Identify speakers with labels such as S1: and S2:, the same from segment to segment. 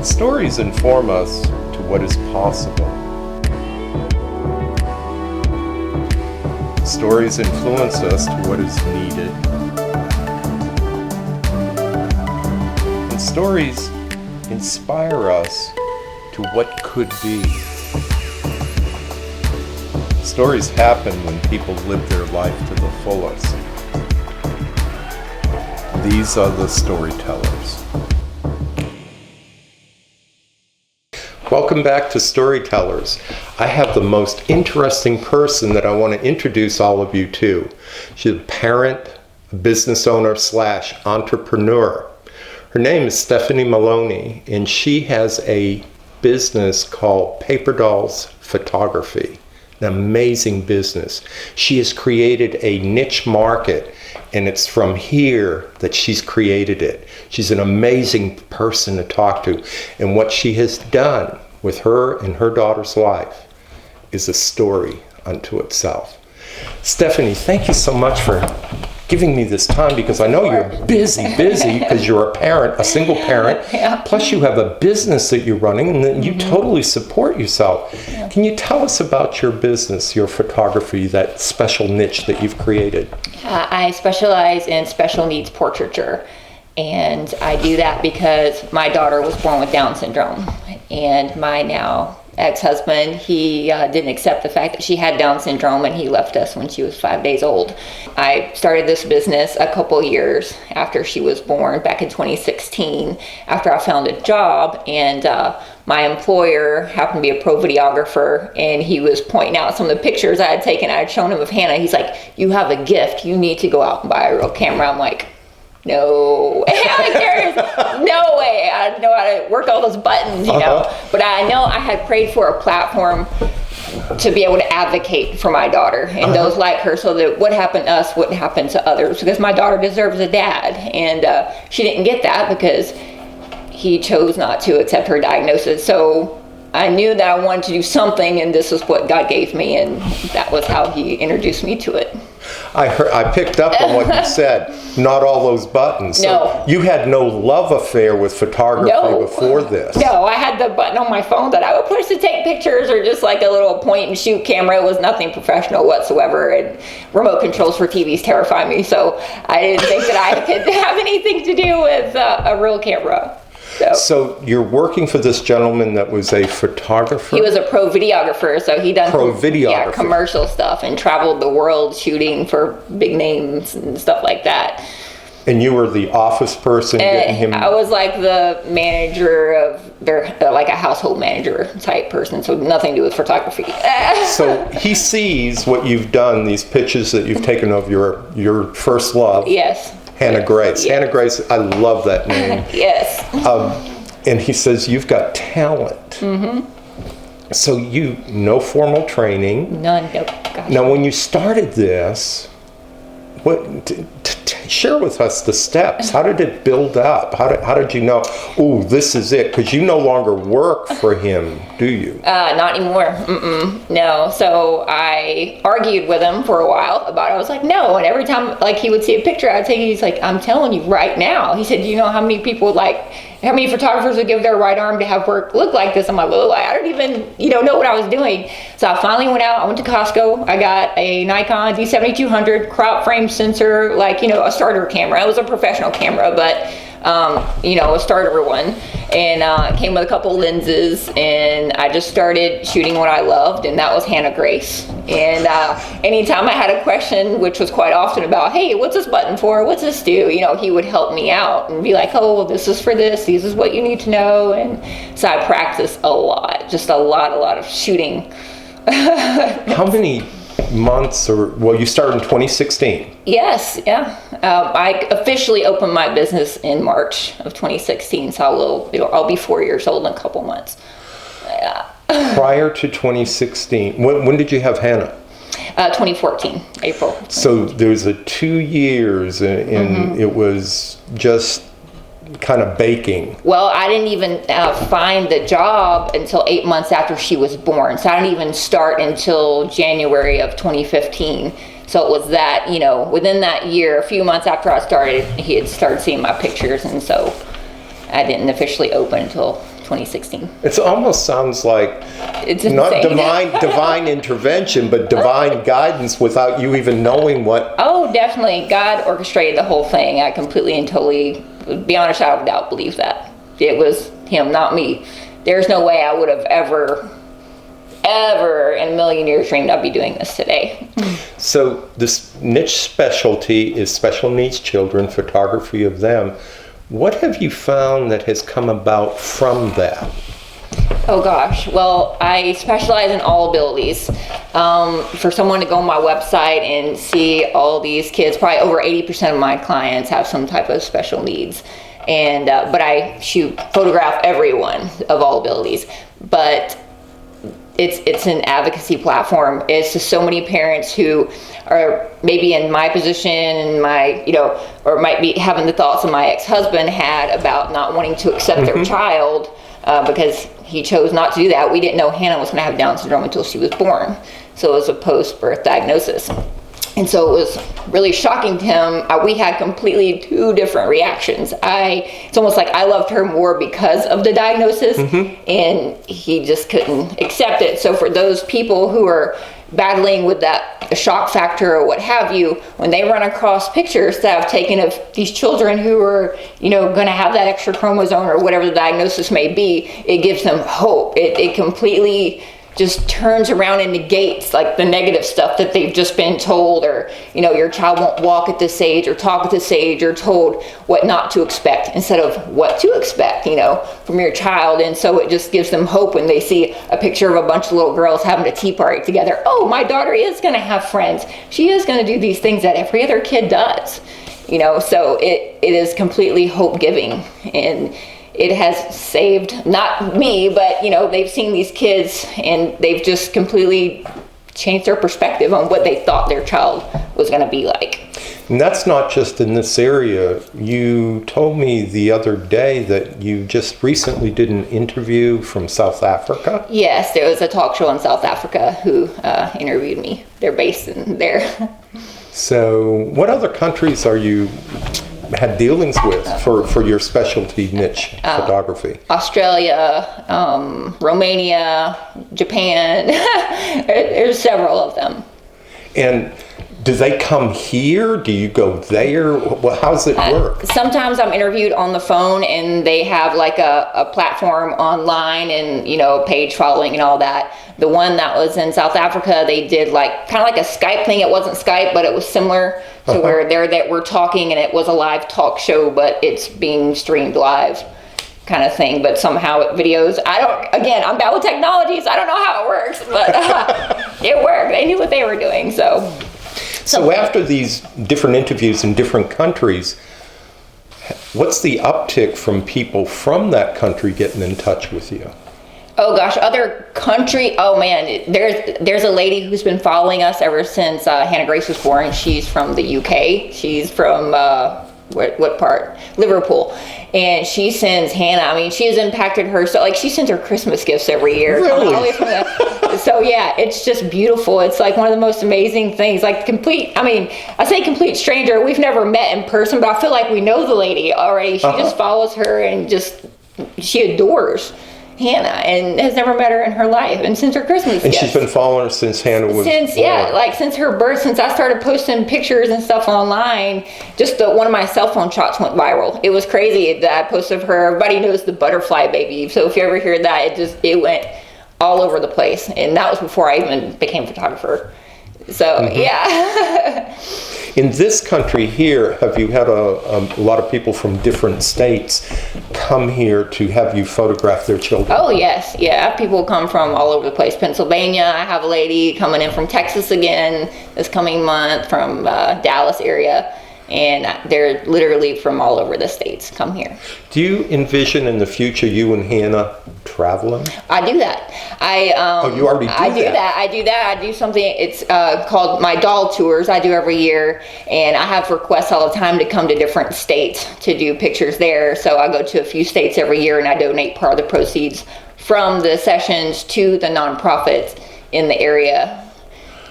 S1: Stories inform us to what is possible. Stories influence us to what is needed. And stories inspire us to what could be. Stories happen when people live their life to the fullest. These are the storytellers. Welcome back to Storytellers. I have the most interesting person that I want to introduce all of you to. She's a parent, a business owner / entrepreneur. Her name is Stephanie Mullowney, and she has a business called Paperdolls Photography. An amazing business. She has created a niche market, and it's from here that she's created it. She's an amazing person to talk to, and what she has done with her and her daughter's life is a story unto itself. Stephanie, thank you so much for giving me this time, because I know you're busy because you're a parent, a single parent, plus you have a business that you're running, and that you totally support yourself. Can you tell us about your business, your photography, that special niche that you've created?
S2: I specialize in special needs portraiture, and I do that because my daughter was born with Down syndrome, and my now ex-husband, he didn't accept the fact that she had Down syndrome, and he left us when she was 5 days old. I started this business a couple years after she was born, back in 2016, after I found a job, and my employer happened to be a pro videographer, and he was pointing out some of the pictures I had taken. I had shown him of Hannah. He's like, "You have a gift. You need to go out and buy a real camera." I'm like, no, like, there is no way I know how to work all those buttons, you know. But I know I had prayed for a platform to be able to advocate for my daughter and those like her, so that what happened to us wouldn't happen to others, because my daughter deserves a dad, and she didn't get that because he chose not to accept her diagnosis. So I knew that I wanted to do something, and this is what God gave me, and that was how he introduced me to it.
S1: I picked up on what you said. Not all those buttons.
S2: No.
S1: So you had no love affair with photography before this.
S2: No, I had the button on my phone that I would push to take pictures, or just like a little point and shoot camera. It was nothing professional whatsoever, and remote controls for TVs terrify me, so I didn't think that I could have anything to do with a real camera.
S1: So you're working for this gentleman that was a photographer?
S2: He was a pro videographer, so he done commercial stuff and traveled the world shooting for big names and stuff like that. And
S1: you were the office person getting him?
S2: I was like the manager of their, like a household manager type person, so nothing to do with photography.
S1: So he sees what you've done, these pictures that you've taken of your first love.
S2: Yes.
S1: Hannah Grace. Yes. Hannah Grace, I love that name.
S2: Yes.
S1: And he says, you've got talent. Mm-hmm. So no formal training.
S2: None, no. Gosh.
S1: Now, when you started this, share with us the steps. How did it build up? How did you know, oh, this is it? Because you no longer work for him, do you?
S2: Not anymore. No. So I argued with him for a while about it. I was like, no. And every time like he would see a picture I'd take, he's like, I'm telling you right now. He said, do you know how many people how many photographers would give their right arm to have work look like this? I'm like, well, I don't even, know what I was doing. So I finally went out. I went to Costco. I got a Nikon D7200 crop frame sensor, a starter camera. It was a professional camera, but a starter one, and it came with a couple lenses, and I just started shooting what I loved, and that was Hannah Grace. And anytime I had a question, which was quite often about, hey, what's this button for? What's this do? He would help me out and be like, oh, well, this is for this. This is what you need to know. And so I practiced a lot, just a lot of shooting.
S1: How many months you started in 2016?
S2: Yes, yeah. I officially opened my business in March of 2016, so I'll be 4 years old in a couple months.
S1: Prior to 2016, when did you have Hannah?
S2: 2014, April.
S1: So there was 2 years, and it was just kind of baking.
S2: Well, I didn't even find the job until 8 months after she was born. So I didn't even start until January of 2015. So it was that, within that year, a few months after I started, he had started seeing my pictures. And so I didn't officially open until 2016.
S1: It almost sounds like
S2: It's
S1: not
S2: insane.
S1: divine intervention, but divine guidance without you even knowing what.
S2: Oh, definitely. God orchestrated the whole thing. I completely and totally, to be honest, I without believe that. It was him, not me. There's no way I would have ever in a million years dreamed I'd be doing this today.
S1: So this niche specialty is special needs children, photography of them. What have you found that has come about from that?
S2: Oh gosh, well, I specialize in all abilities. For someone to go on my website and see all these kids, probably over 80% of my clients have some type of special needs. And but I photograph everyone of all abilities. But it's an advocacy platform. It's just so many parents who are maybe in my position and my, or might be having the thoughts that my ex-husband had about not wanting to accept their child because he chose not to do that. We didn't know Hannah was going to have Down syndrome until she was born. So it was a post-birth diagnosis. And so it was really shocking to him. We had completely two different reactions. It's almost like I loved her more because of the diagnosis, and he just couldn't accept it. So for those people who are battling with that shock factor or what have you, when they run across pictures that I've taken of these children who are, going to have that extra chromosome or whatever the diagnosis may be, it gives them hope. It completely just turns around and negates like the negative stuff that they've just been told, or your child won't walk at this age or talk at this age, or told what not to expect instead of what to expect from your child. And so it just gives them hope when they see a picture of a bunch of little girls having a tea party together. Oh, my daughter is going to have friends. She is going to do these things that every other kid does. So it is completely hope giving, and it has saved, not me, but, they've seen these kids and they've just completely changed their perspective on what they thought their child was going to be like.
S1: And that's not just in this area. You told me the other day that you just recently did an interview from South Africa.
S2: Yes, there was a talk show in South Africa who interviewed me. They're based in there. So
S1: what other countries are you had dealings with for your specialty niche photography?
S2: Australia, Romania, Japan. There's several of them.
S1: And do they come here? Do you go there? Well, how's it work?
S2: Sometimes I'm interviewed on the phone and they have like a platform online and, page following and all that. The one that was in South Africa, they did kind of like a Skype thing. It wasn't Skype, but it was similar to where we're talking, and it was a live talk show, but it's being streamed live kind of thing. But somehow videos, I'm bad with technology, so I don't know how it works, but it worked. They knew what they were doing. So
S1: after these different interviews in different countries, what's the uptick from people from that country getting in touch with you?
S2: Oh gosh, other country. Oh man, there's a lady who's been following us ever since Hannah Grace was born. She's from the UK. She's from what part? Liverpool. And she sends Hannah. She has impacted her. So she sends her Christmas gifts every year.
S1: Really?
S2: So yeah, it's just beautiful. It's one of the most amazing things. I say complete stranger. We've never met in person, but I feel like we know the lady already. She just follows her and she adores Hannah and has never met her in her life, and since her Christmas
S1: and
S2: gifts.
S1: She's been following her since Hannah was born.
S2: Since her birth, since I started posting pictures and stuff online. Just one of my cell phone shots went viral. It was crazy that I posted of her. Everybody knows the butterfly baby, so if you ever hear that, it went all over the place, and that was before I even became a photographer. So yeah.
S1: In this country here, have you had a lot of people from different states come here to have you photograph their children? Oh
S2: yes, yeah. People come from all over the place. Pennsylvania, I have a lady coming in from Texas again this coming month, from Dallas area. And they're literally from all over the states come here.
S1: Do you envision in the future you and Hannah traveling?
S2: I do that.
S1: You already do that?
S2: I do that. I do something, it's called my doll tours I do every year. And I have requests all the time to come to different states to do pictures there. So I go to a few states every year and I donate part of the proceeds from the sessions to the nonprofits in the area.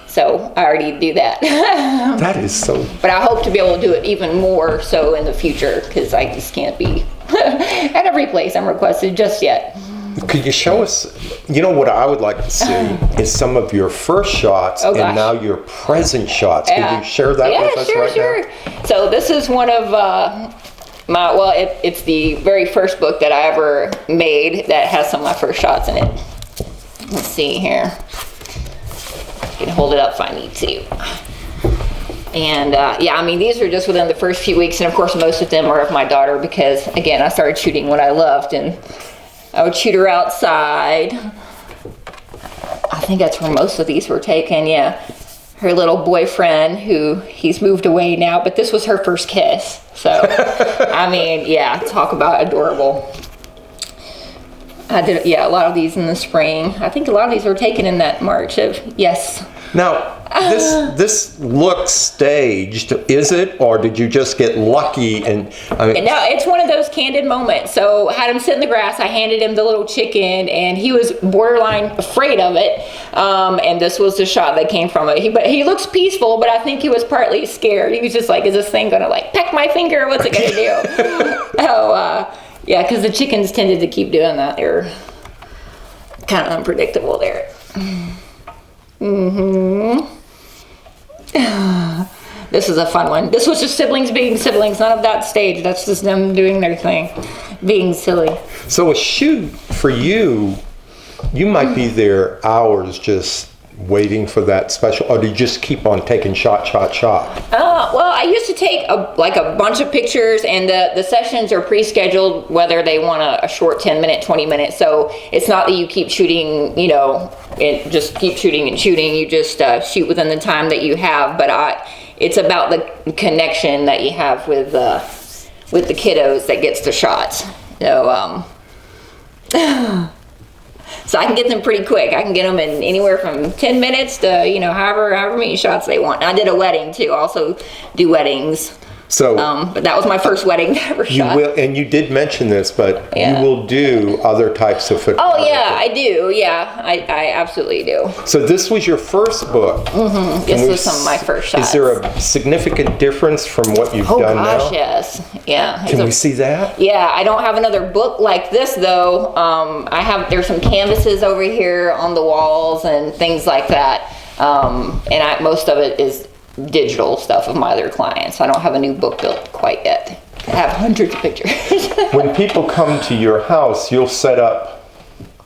S2: So I already do that.
S1: That is so.
S2: But I hope to be able to do it even more so in the future, because I just can't be at every place I'm requested just yet.
S1: Could you show us, what I would like to see is some of your first shots and now your present shots. Could you share that with us right now?
S2: So this is one of it's the very first book that I ever made that has some of my first shots in it. Let's see here. I can hold it up if I need to. And these are just within the first few weeks, and of course most of them are of my daughter because, again, I started shooting what I loved, and I would shoot her outside. I think that's where most of these were taken, yeah. Her little boyfriend, who he's moved away now, but this was her first kiss. So, talk about adorable. I did, a lot of these in the spring. I think a lot of these were taken in that March of, yes.
S1: Now, this looks staged, is it? Or did you just get lucky? No,
S2: it's one of those candid moments. So I had him sit in the grass. I handed him the little chicken, and he was borderline afraid of it. And this was the shot that came from it. But he looks peaceful, but I think he was partly scared. He was just like, is this thing going to peck my finger? What's it going to do? Because the chickens tended to keep doing that. They're kind of unpredictable there. This is a fun one. This was just siblings being siblings, none of that stage. That's just them doing their thing, being silly.
S1: So a shoot for you might be there hours just waiting for that special, or do you just keep on taking shot?
S2: Well, I used to take a bunch of pictures, and the sessions are pre-scheduled, whether they want a short 10 minute, 20 minutes. So it's not that you keep shooting, and just keep shooting and shooting. You just shoot within the time that you have. But it's about the connection that you have with the kiddos that gets the shots. So so I can get them pretty quick. I can get them in anywhere from 10 minutes to, however many shots they want. And I did a wedding too, also do weddings.
S1: So,
S2: but that was my first wedding that I ever shot.
S1: And you did mention this, but you will do other types of photography.
S2: Oh yeah, I do. Yeah, I absolutely do.
S1: So this was your first book.
S2: Mm-hmm. This was some of my first shots.
S1: Is there a significant difference from what you've done now? Oh gosh,
S2: yes. Yeah.
S1: Can we see that?
S2: Yeah, I don't have another book like this though. There's some canvases over here on the walls and things like that. And most of it is digital stuff of my other clients. I don't have a new book built quite yet. I have hundreds of pictures.
S1: When people come to your house, you'll set up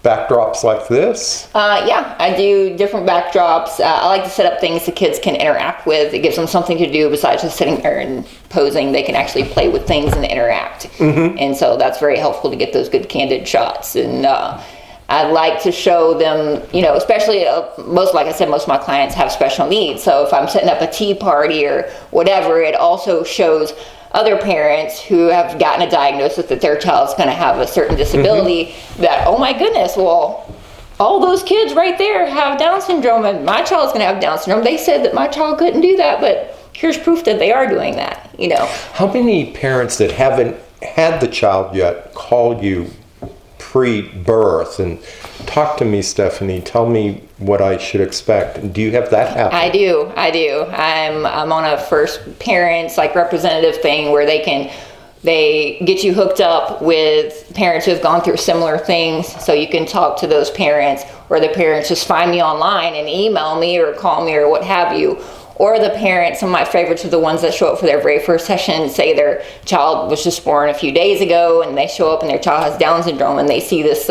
S1: backdrops like this?
S2: Yeah, I do different backdrops. I like to set up things the kids can interact with. It gives them something to do besides just sitting there and posing. They can actually play with things and interact. Mm-hmm. And so that's very helpful to get those good candid shots. And I like to show them, especially most of my clients have special needs. So if I'm setting up a tea party or whatever, it also shows other parents who have gotten a diagnosis that their child's going to have a certain disability, mm-hmm. that, oh my goodness, well, all those kids right there have Down syndrome and my child's going to have Down syndrome. They said that my child couldn't do that, but here's proof that they are doing that,
S1: How many parents that haven't had the child yet call you pre-birth and talk to me, Stephanie? Tell me what I should expect. Do you have that happen?
S2: I do. I'm on a first parents representative thing where they get you hooked up with parents who have gone through similar things, so you can talk to those parents, or the parents just find me online and email me or call me or what have you. Or the parents, some of my favorites are the ones that show up for their very first session, say their child was just born a few days ago, and they show up and their child has Down syndrome, and they see this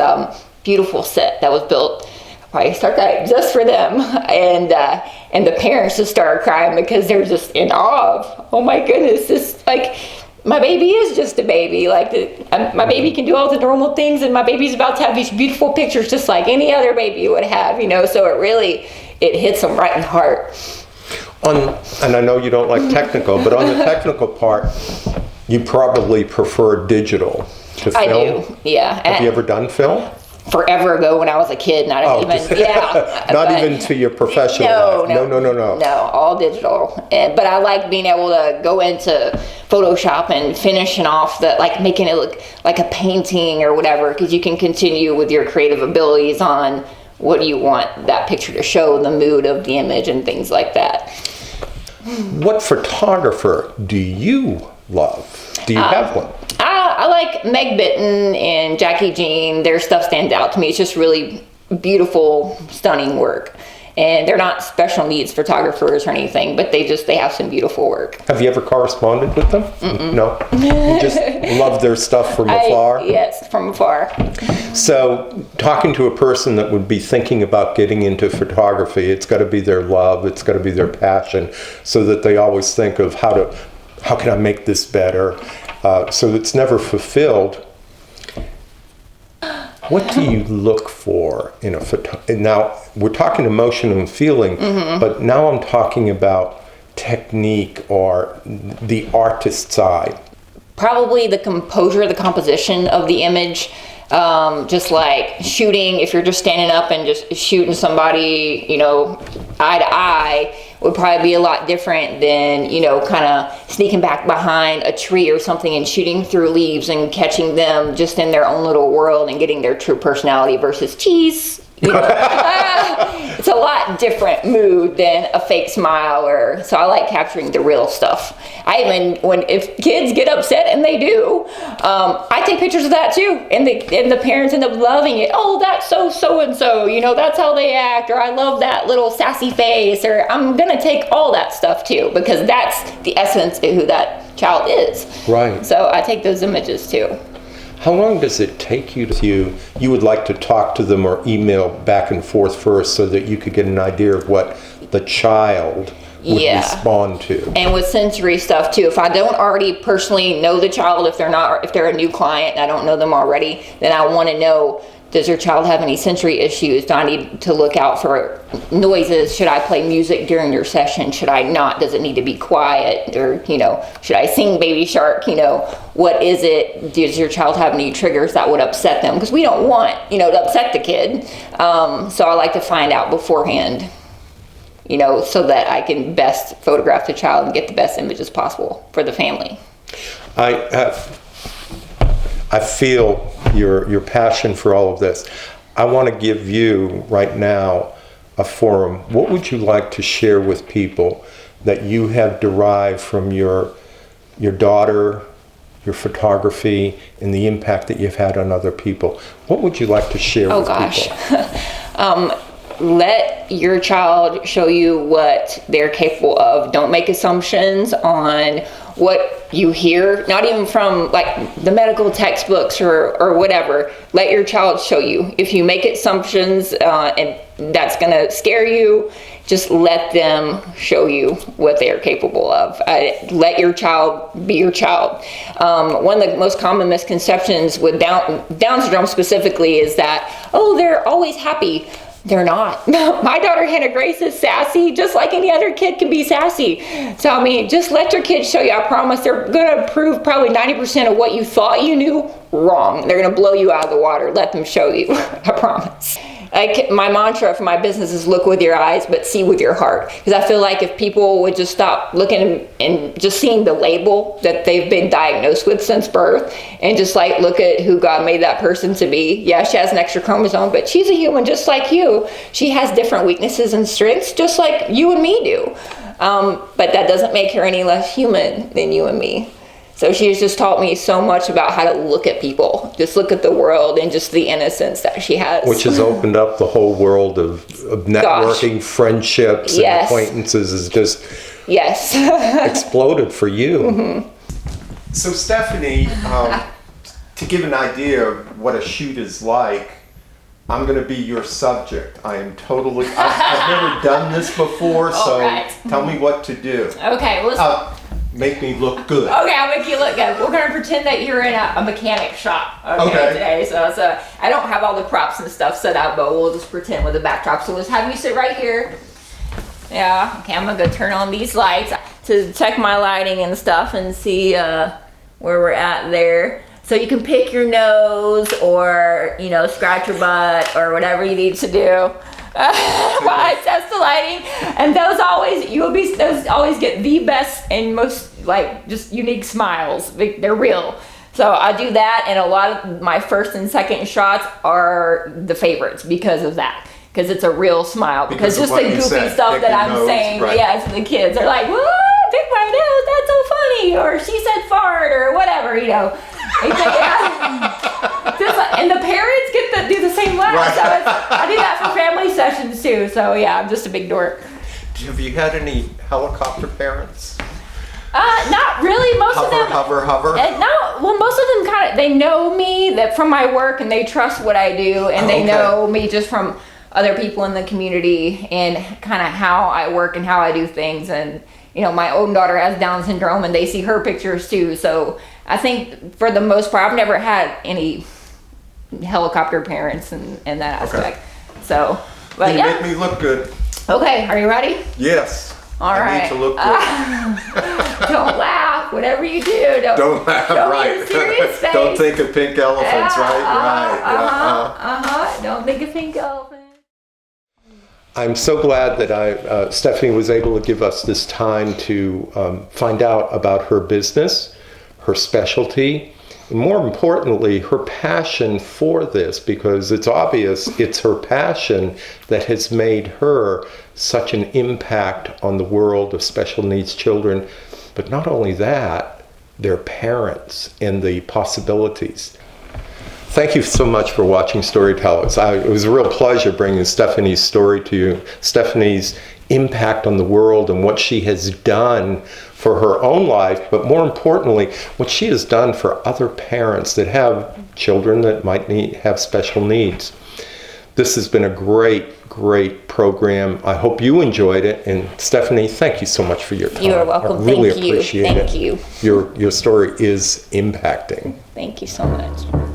S2: beautiful set that was built. I'll probably start that just for them. And the parents just start crying because they're just in awe of, oh my goodness, this, my baby is just a baby. My baby can do all the normal things, and my baby's about to have these beautiful pictures just like any other baby would have, so it hits them right in the heart.
S1: And I know you don't like technical, but on the technical part, you probably prefer digital to film.
S2: I do, yeah.
S1: Have you ever done film?
S2: Forever ago when I was a kid, not
S1: even to your professional life. No,
S2: all digital. But I like being able to go into Photoshop and finishing off making it look like a painting or whatever, because you can continue with your creative abilities on what do you want that picture to show, the mood of the image and things like that.
S1: What photographer do you love? Do you have one?
S2: I like Meg Bitton and Jackie Jean, their stuff stands out to me. It's just really beautiful, stunning work. And they're not special needs photographers or anything, but they have some beautiful work.
S1: Have you ever corresponded with them? Mm-mm. No? You just love their stuff from afar?
S2: Yes, from afar.
S1: So, talking to a person that would be thinking about getting into photography, it's got to be their love, it's got to be their passion, so that they always think of how can I make this better? So it's never fulfilled. What do you look for in a photo? Now, we're talking emotion and feeling, but now I'm talking about technique or the artist side.
S2: Probably the composure, the composition of the image. Just like shooting, if you're just standing up and just shooting somebody, eye to eye, would probably be a lot different than, kind of sneaking back behind a tree or something and shooting through leaves and catching them just in their own little world and getting their true personality versus cheese. It's a lot different mood than a fake smile, so I like capturing the real stuff. If kids get upset, and they do, I take pictures of that too, and the parents end up loving it. Oh, that's so and so, that's how they act, or I love that little sassy face, or I'm gonna take all that stuff too, because that's the essence of who that child is.
S1: Right.
S2: So I take those images too.
S1: How long does it take you would like to talk to them or email back and forth first so that you could get an idea of what the child would respond to?
S2: And with sensory stuff too, if I don't already personally know the child, if they're a new client and I don't know them already, then I want to know, does your child have any sensory issues? Do I need to look out for noises? Should I play music during your session? Should I not? Does it need to be quiet? Or, should I sing Baby Shark? What is it? Does your child have any triggers that would upset them? Because we don't want, to upset the kid. So I like to find out beforehand, so that I can best photograph the child and get the best images possible for the family.
S1: I feel your passion for all of this. I want to give you right now a forum. What would you like to share with people that you have derived from your daughter, your photography, and the impact that you've had on other people? What would you like to share with people?
S2: Let your child show you what they're capable of. Don't make assumptions on what you hear, not even from like the medical textbooks or whatever. Let your child show you. If you make assumptions and that's gonna scare you, just let them show you what they are capable of. Let your child be your child. One of the most common misconceptions with Down syndrome specifically is that, they're always happy. They're not. My daughter Hannah Grace is sassy, just like any other kid can be sassy. So just let your kids show you. I promise they're gonna prove probably 90% of what you thought you knew wrong. They're gonna blow you out of the water. Let them show you. I promise. My mantra for my business is look with your eyes, but see with your heart. Because I feel like if people would just stop looking and just seeing the label that they've been diagnosed with since birth, and just like look at who God made that person to be. Yeah, she has an extra chromosome, but she's a human just like you. She has different weaknesses and strengths just like you and me do. But that doesn't make her any less human than you and me. So she's just taught me so much about how to look at people, just look at the world and just the innocence that she has.
S1: Which has opened up the whole world of networking, friendships, and acquaintances is just exploded for you. Mm-hmm. So Stephanie, to give an idea of what a shoot is like, I'm going to be your subject. I am totally, I've never done this before, so tell me what to do.
S2: Okay, well,
S1: make me look good.
S2: Okay, I'll make you look good. We're going to pretend that you're in a mechanic shop today. So I don't have all the props and stuff set up, but we'll just pretend with the backdrop. So let's have you sit right here. Yeah, okay, I'm going to go turn on these lights to check my lighting and stuff and see where we're at there. So you can pick your nose or, scratch your butt or whatever you need to do. While I test the lighting, and those always get the best and most just unique smiles. They're real. So I do that, and a lot of my first and second shots are the favorites because of that. Because it's a real smile. Because just the goofy stuff that I'm saying, to the kids are like, "Whoa, pick my nose, that's so funny," or "She said fart," or whatever, do the same laugh.
S3: Right.
S2: So I do that for family sessions too. So yeah, I'm just a big dork.
S1: Have you had any helicopter parents?
S2: Not really. Most of them.
S1: Hover.
S2: No, well, most of them kind of, they know me that from my work and they trust what I do, and they know me just from other people in the community and kind of how I work and how I do things. And you know, my own daughter has Down syndrome, and they see her pictures too. So I think for the most part, I've never had any helicopter parents in that aspect. So, but
S3: You
S2: yeah.
S3: make me look good.
S2: Okay, are you ready?
S3: Yes.
S2: All
S3: I
S2: right.
S3: need to look good.
S2: Don't laugh. Whatever you do,
S3: Don't laugh,
S2: show me
S3: right.
S2: a serious face.
S3: Don't think of pink elephants, right?
S2: Don't think of pink elephants.
S1: I'm so glad that Stephanie was able to give us this time to find out about her business, her specialty, and more importantly, her passion for this, because it's obvious it's her passion that has made her such an impact on the world of special needs children. But not only that, their parents and the possibilities. Thank you so much for watching Storytellers. It was a real pleasure bringing Stephanie's story to you. Stephanie's impact on the world and what she has done for her own life, but more importantly, what she has done for other parents that have children that might have special needs. This has been a great program. I hope you enjoyed it. And Stephanie, thank you so much for your time.
S2: You are welcome.
S1: I really
S2: Thank you.
S1: appreciate it.
S2: Thank you.
S1: Your story is impacting.
S2: Thank you so much.